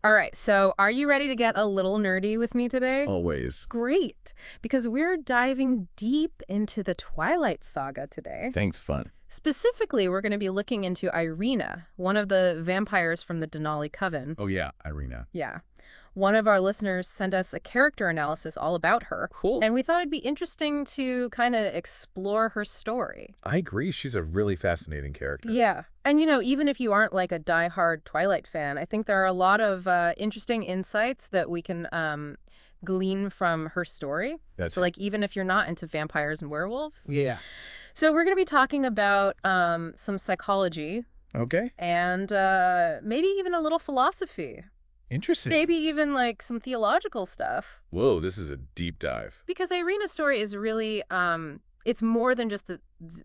All right, so are you ready to get a little nerdy with me today? Always. Great, because we're diving deep into the Twilight Saga today. Thanks, fun. Specifically, we're going to be looking into Irina, one of the vampires from the Denali Coven. Oh, yeah, Irina. Yeah. One of our listeners sent us a character analysis all about her, Cool. and we thought it'd be interesting to kind of explore her story. I agree. She's a really fascinating character. Yeah. And, even if you aren't like a diehard Twilight fan, I think there are a lot of interesting insights that we can glean from her story. So, like, even if you're not into vampires and werewolves. Yeah. So we're going to be talking about some psychology. Okay. And maybe even a little philosophy. Interesting. Maybe even like some theological stuff. Whoa, this is a deep dive. Because Irina's story is really, it's more than just a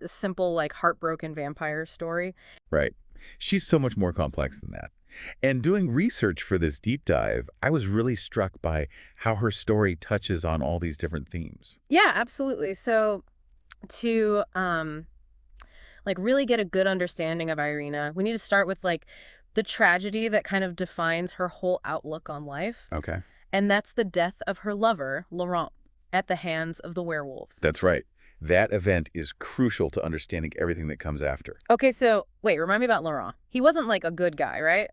simple like heartbroken vampire story. Right. She's so much more complex than that. And doing research for this deep dive, I was really struck by how her story touches on all these different themes. Yeah, absolutely. So to like really get a good understanding of Irina, we need to start with like the tragedy that kind of defines her whole outlook on life. Okay. And that's the death of her lover, Laurent, at the hands of the werewolves. That's right. That event is crucial to understanding everything that comes after. Okay, so wait, remind me about Laurent. He wasn't like a good guy, right?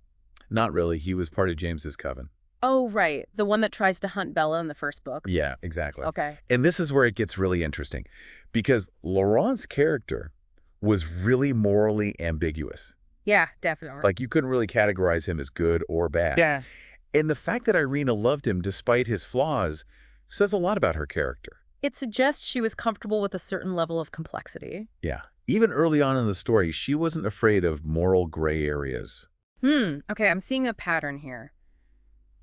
Not really. He was part of James's coven. Oh, right. The one that tries to hunt Bella in the first book. Yeah, exactly. Okay. And this is where it gets really interesting, because Laurent's character was really morally ambiguous. Yeah, definitely. Like, you couldn't really categorize him as good or bad. Yeah. And the fact that Irina loved him despite his flaws says a lot about her character. It suggests she was comfortable with a certain level of complexity. Yeah. Even early on in the story, she wasn't afraid of moral gray areas. Okay, I'm seeing a pattern here.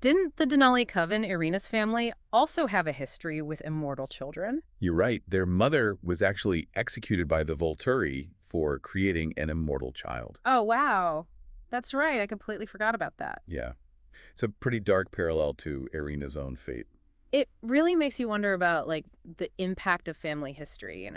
Didn't the Denali Coven, Irina's family, also have a history with immortal children? You're right. Their mother was actually executed by the Volturi for creating an immortal child. Oh, wow. That's right. I completely forgot about that. Yeah. It's a pretty dark parallel to Irina's own fate. It really makes you wonder about, like, the impact of family history,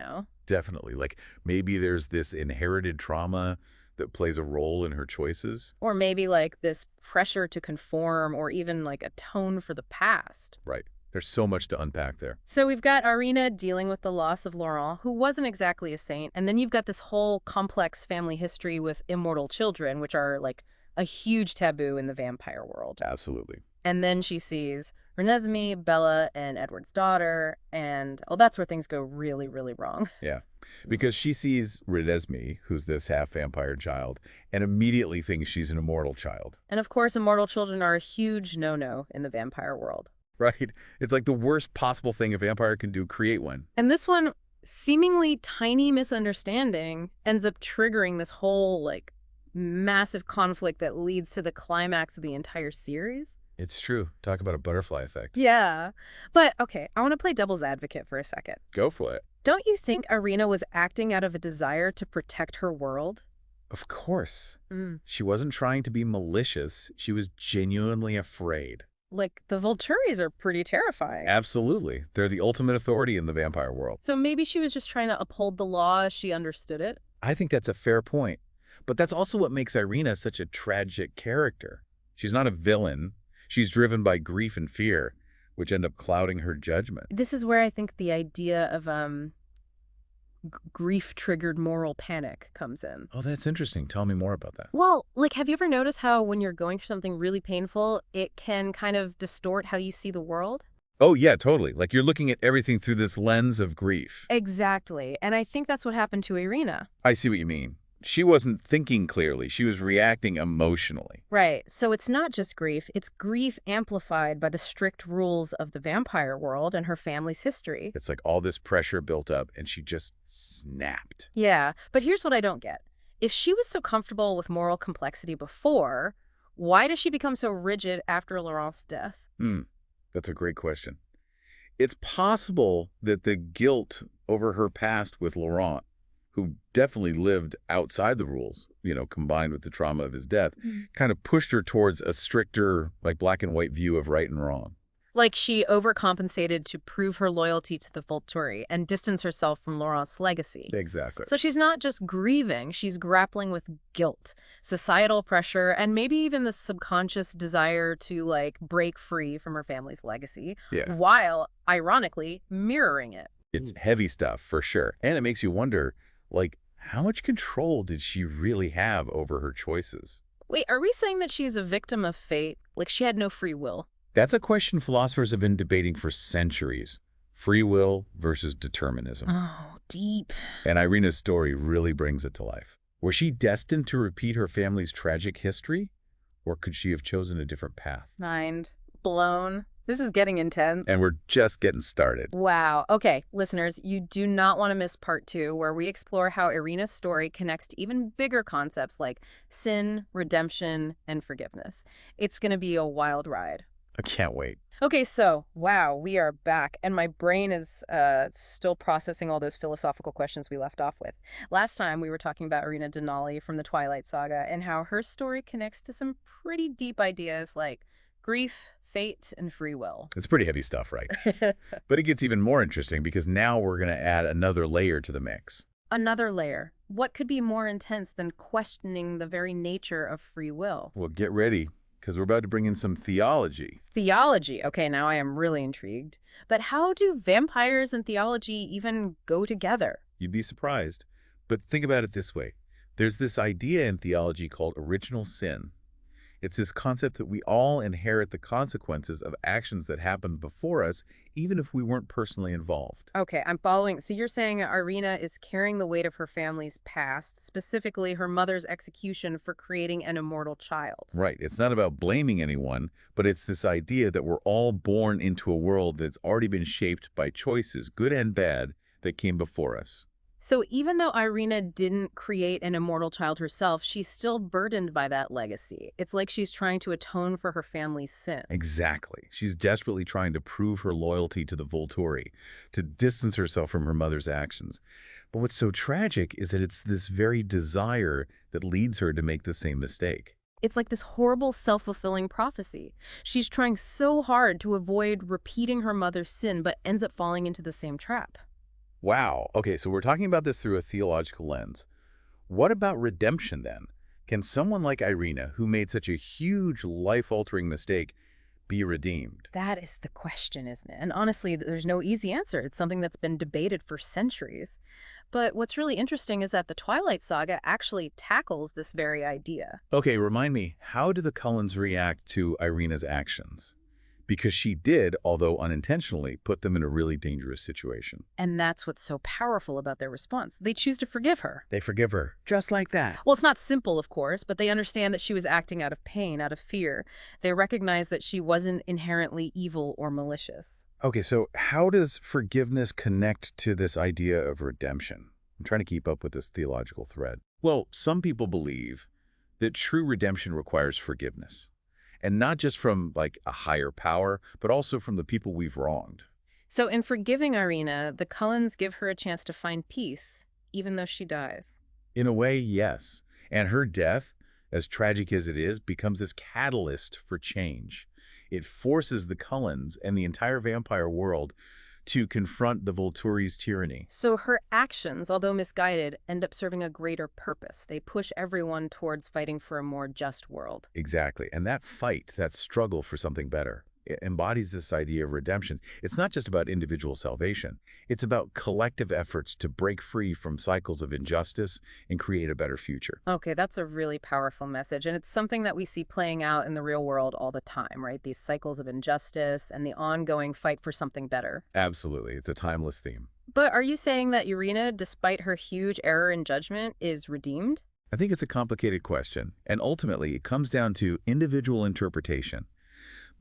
Definitely. Like, maybe there's this inherited trauma that plays a role in her choices. Or maybe, like, this pressure to conform or even, like, atone for the past. Right. There's so much to unpack there. So we've got Irina dealing with the loss of Laurent, who wasn't exactly a saint, and then you've got this whole complex family history with immortal children, which are, like, a huge taboo in the vampire world. Absolutely. And then she sees Renesmee, Bella, and Edward's daughter, and that's where things go really, really wrong. Yeah. Because she sees Renesmee, who's this half-vampire child, and immediately thinks she's an immortal child. And of course, immortal children are a huge no-no in the vampire world. Right? It's like the worst possible thing a vampire can do, create one. And this one, seemingly tiny misunderstanding, ends up triggering this whole, like, massive conflict that leads to the climax of the entire series. It's true. Talk about a butterfly effect. Yeah. But, okay, I want to play devil's advocate for a second. Go for it. Don't you think Irina was acting out of a desire to protect her world? Of course. She wasn't trying to be malicious. She was genuinely afraid. Like, the Volturis are pretty terrifying. Absolutely. They're the ultimate authority in the vampire world. So maybe she was just trying to uphold the law as she understood it? I think that's a fair point. But that's also what makes Irina such a tragic character. She's not a villain. She's driven by grief and fear, which end up clouding her judgment. This is where I think the idea of grief-triggered moral panic comes in. Oh, that's interesting. Tell me more about that. Well, like, have you ever noticed how when you're going through something really painful, it can kind of distort how you see the world? Oh, yeah, totally. Like, you're looking at everything through this lens of grief. Exactly. And I think that's what happened to Irina. I see what you mean. She wasn't thinking clearly. She was reacting emotionally. Right. So it's not just grief. It's grief amplified by the strict rules of the vampire world and her family's history. It's like all this pressure built up, and she just snapped. Yeah. But here's what I don't get. If she was so comfortable with moral complexity before, why does she become so rigid after Laurent's death? That's a great question. It's possible that the guilt over her past with Laurent, who definitely lived outside the rules, combined with the trauma of his death, kind of pushed her towards a stricter, like, black and white view of right and wrong. Like she overcompensated to prove her loyalty to the Volturi and distance herself from Laurent's legacy. Exactly. So she's not just grieving, she's grappling with guilt, societal pressure, and maybe even the subconscious desire to, like, break free from her family's legacy, Yeah. while, ironically, mirroring it. It's heavy stuff, for sure. And it makes you wonder, like, how much control did she really have over her choices? Wait, are we saying that she's a victim of fate? Like she had no free will? That's a question philosophers have been debating for centuries. Free will versus determinism. Oh, deep. And Irina's story really brings it to life. Was she destined to repeat her family's tragic history? Or could she have chosen a different path? Mind blown. This is getting intense. And we're just getting started. Wow. Okay, listeners, you do not want to miss part 2, where we explore how Irina's story connects to even bigger concepts like sin, redemption, and forgiveness. It's going to be a wild ride. I can't wait. Okay, so, wow, we are back, and my brain is still processing all those philosophical questions we left off with. Last time, we were talking about Irina Denali from the Twilight Saga and how her story connects to some pretty deep ideas like grief, fate, and free will. It's pretty heavy stuff, right? But it gets even more interesting because now we're going to add another layer to the mix. Another layer. What could be more intense than questioning the very nature of free will? Well, get ready, because we're about to bring in some theology. Theology. Okay, now I am really intrigued. But how do vampires and theology even go together? You'd be surprised. But think about it this way. There's this idea in theology called original sin. It's this concept that we all inherit the consequences of actions that happened before us, even if we weren't personally involved. Okay, I'm following. So you're saying Irina is carrying the weight of her family's past, specifically her mother's execution for creating an immortal child. Right. It's not about blaming anyone, but it's this idea that we're all born into a world that's already been shaped by choices, good and bad, that came before us. So even though Irina didn't create an immortal child herself, she's still burdened by that legacy. It's like she's trying to atone for her family's sin. Exactly. She's desperately trying to prove her loyalty to the Volturi, to distance herself from her mother's actions. But what's so tragic is that it's this very desire that leads her to make the same mistake. It's like this horrible self-fulfilling prophecy. She's trying so hard to avoid repeating her mother's sin, but ends up falling into the same trap. Wow. Okay, so we're talking about this through a theological lens. What about redemption then? Can someone like Irina, who made such a huge life-altering mistake, be redeemed? That is the question, isn't it? And honestly, there's no easy answer. It's something that's been debated for centuries. But what's really interesting is that the Twilight Saga actually tackles this very idea. Okay, remind me, how do the Cullens react to Irina's actions? Because she did, although unintentionally, put them in a really dangerous situation. And that's what's so powerful about their response. They choose to forgive her. They forgive her, just like that. Well, it's not simple, of course, but they understand that she was acting out of pain, out of fear. They recognize that she wasn't inherently evil or malicious. Okay, so how does forgiveness connect to this idea of redemption? I'm trying to keep up with this theological thread. Well, some people believe that true redemption requires forgiveness. And not just from, like, a higher power, but also from the people we've wronged. So in forgiving Irina, the Cullens give her a chance to find peace, even though she dies. In a way, yes. And her death, as tragic as it is, becomes this catalyst for change. It forces the Cullens and the entire vampire world to confront the Volturi's tyranny. So her actions, although misguided, end up serving a greater purpose. They push everyone towards fighting for a more just world. Exactly. And that fight, that struggle for something better, it embodies this idea of redemption. It's not just about individual salvation. It's about collective efforts to break free from cycles of injustice and create a better future. Okay, that's a really powerful message. And it's something that we see playing out in the real world all the time, right? These cycles of injustice and the ongoing fight for something better. Absolutely. It's a timeless theme. But are you saying that Irina, despite her huge error in judgment, is redeemed? I think it's a complicated question, and ultimately it comes down to individual interpretation.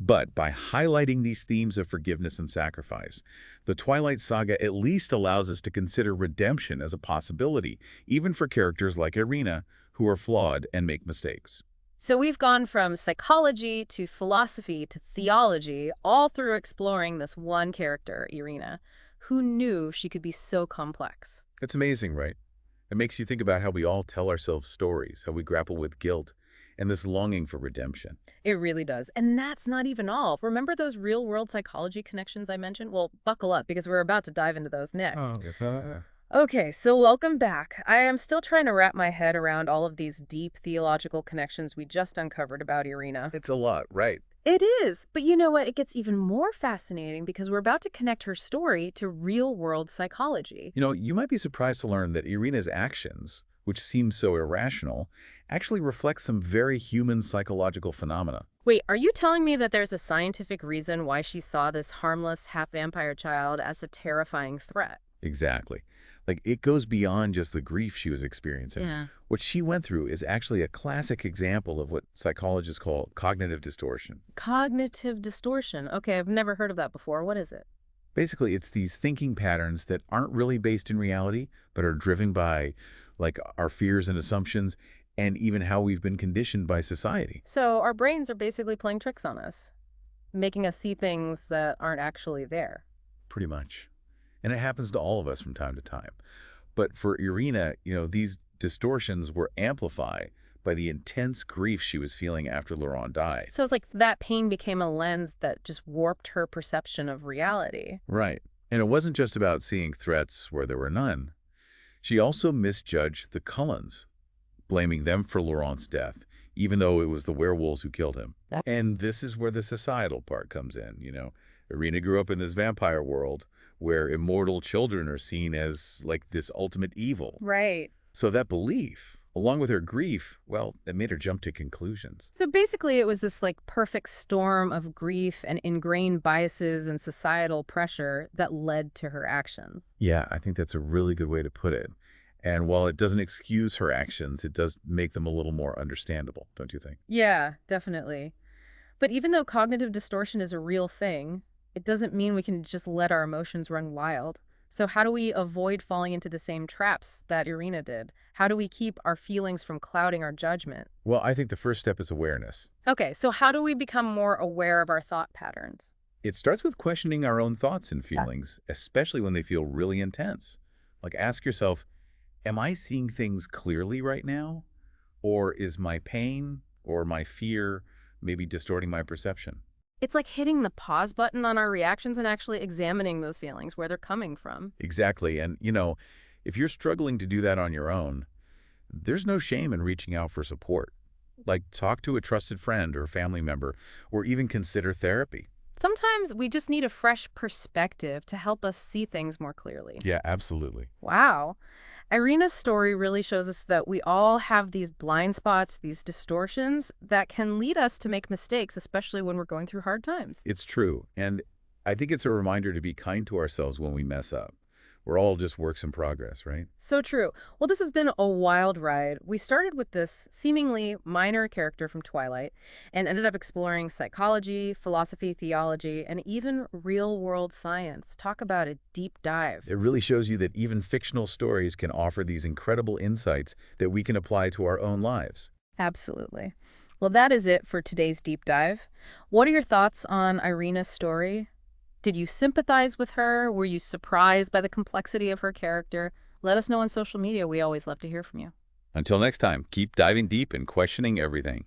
But by highlighting these themes of forgiveness and sacrifice, the Twilight Saga at least allows us to consider redemption as a possibility, even for characters like Irina, who are flawed and make mistakes. So we've gone from psychology to philosophy to theology, all through exploring this one character, Irina. Who knew she could be so complex? It's amazing, right? It makes you think about how we all tell ourselves stories, how we grapple with guilt, and this longing for redemption. It really does. And that's not even all. Remember those real-world psychology connections I mentioned? Well, buckle up because we're about to dive into those next. Okay, so welcome back. I am still trying to wrap my head around all of these deep theological connections we just uncovered about Irina. It's a lot, right? It is, but you know what? It gets even more fascinating because we're about to connect her story to real-world psychology. You might be surprised to learn that Irina's actions, which seem so irrational, actually reflect some very human psychological phenomena. Wait, are you telling me that there's a scientific reason why she saw this harmless half-vampire child as a terrifying threat? Exactly. Like, it goes beyond just the grief she was experiencing. Yeah. What she went through is actually a classic example of what psychologists call cognitive distortion. Cognitive distortion. Okay, I've never heard of that before. What is it? Basically, it's these thinking patterns that aren't really based in reality, but are driven by, like, our fears and assumptions, and even how we've been conditioned by society. So our brains are basically playing tricks on us, making us see things that aren't actually there. Pretty much. And it happens to all of us from time to time. But for Irina, these distortions were amplified by the intense grief she was feeling after Laurent died. So it's like that pain became a lens that just warped her perception of reality. Right. And it wasn't just about seeing threats where there were none. She also misjudged the Cullens, blaming them for Laurent's death, even though it was the werewolves who killed him. And this is where the societal part comes in. Irina grew up in this vampire world where immortal children are seen as, like, this ultimate evil. Right. So that belief, along with her grief, well, it made her jump to conclusions. So basically it was this like perfect storm of grief and ingrained biases and societal pressure that led to her actions. Yeah, I think that's a really good way to put it. And while it doesn't excuse her actions, it does make them a little more understandable, don't you think? Yeah, definitely. But even though cognitive distortion is a real thing, it doesn't mean we can just let our emotions run wild. So how do we avoid falling into the same traps that Irina did? How do we keep our feelings from clouding our judgment? Well, I think the first step is awareness. Okay, so how do we become more aware of our thought patterns? It starts with questioning our own thoughts and feelings, especially when they feel really intense. Like, ask yourself, am I seeing things clearly right now? Or is my pain or my fear maybe distorting my perception? It's like hitting the pause button on our reactions and actually examining those feelings, where they're coming from. Exactly. And, if you're struggling to do that on your own, there's no shame in reaching out for support. Like, talk to a trusted friend or family member, or even consider therapy. Sometimes we just need a fresh perspective to help us see things more clearly. Yeah, absolutely. Wow. Irina's story really shows us that we all have these blind spots, these distortions that can lead us to make mistakes, especially when we're going through hard times. It's true. And I think it's a reminder to be kind to ourselves when we mess up. We're all just works in progress, right? So true. Well, this has been a wild ride. We started with this seemingly minor character from Twilight and ended up exploring psychology, philosophy, theology, and even real-world science. Talk about a deep dive. It really shows you that even fictional stories can offer these incredible insights that we can apply to our own lives. Absolutely. Well, that is it for today's deep dive. What are your thoughts on Irina's story? Did you sympathize with her? Were you surprised by the complexity of her character? Let us know on social media. We always love to hear from you. Until next time, keep diving deep and questioning everything.